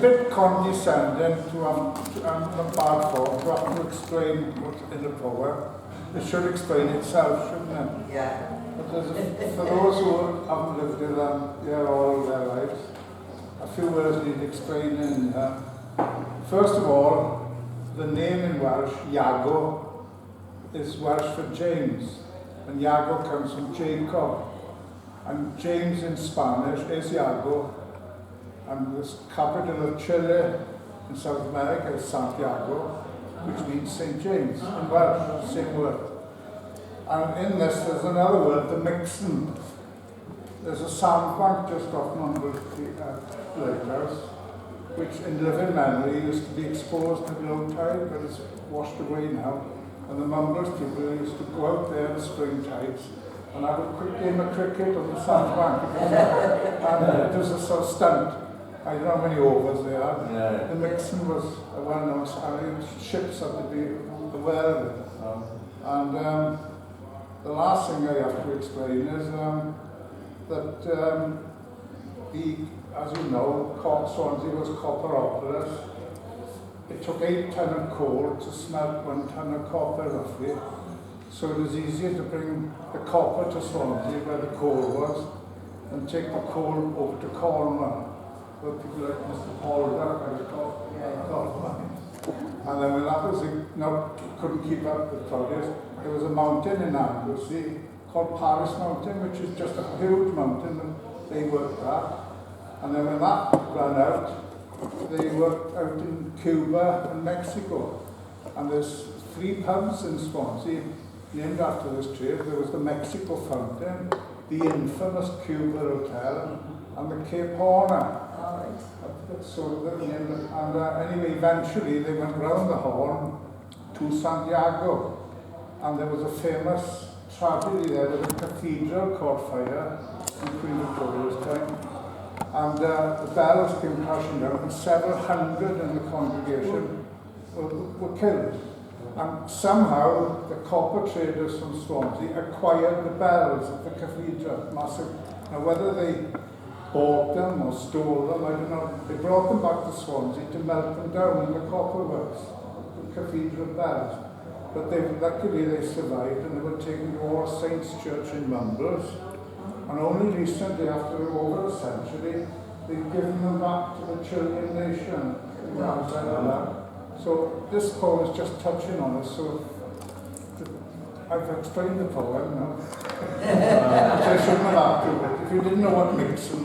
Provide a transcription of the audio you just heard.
bit condescending to have to, not bad form, to have to explain what's in the poem. It should explain itself, shouldn't it? Yeah. But for those who haven't lived in here all their lives, a few words need explaining. First of all, the name in Welsh, Iago, is Welsh for James, and Iago comes from Jacob. And James in Spanish is Iago, and the capital of Chile in South America is Santiago, which means St. James in Welsh, same word. And in this there's another word, the mixen. There's a sandbank just off Monmouth Lighthouse, which in living memory used to be exposed at low tide, but it's washed away now. And the Mumbles people used to go out there in spring tides and have a quick game of cricket on the sandbank. And it was a sort of stunt. I don't know how many overs they had. Yeah. The mixing was a well-known and ships had to be aware of it. And the last thing I have to explain is that as you know, Swansea was copperopolis. It took 8 tons of coal to smelt 1 ton of copper roughly. So it was easier to bring the copper to Swansea where the coal was and take the coal over to Cornwall, where people like Mr. Holder had a copper. And then when that was, couldn't keep up the produce, there was a mountain in Anglesey called Paris Mountain, which is just a huge mountain that they worked at. And then when that ran out, they worked out in Cuba and Mexico. And there's 3 pubs in Swansea named after this trade. There was the Mexico Fountain, the infamous Cuba Hotel, and the Cape Horner. So they named it. And anyway, eventually they went round the Horn to Santiago. And there was a famous tragedy there with a cathedral caught fire in Queen Victoria's time. And the bells came crashing down, and several hundred in the congregation were killed. And somehow the copper traders from Swansea acquired the bells of the cathedral, massive. Now whether they bought them or stole them, I don't know. They brought them back to Swansea to melt them down in the copper works, the cathedral bells. But luckily they survived, and they were taken to All Saints Church in Mumbles. And only recently, after over a century, they've given them back to the Chilean nation. So this poem is just touching on us. So I've explained the poem now. So I shouldn't have had to, but if you didn't know what mixing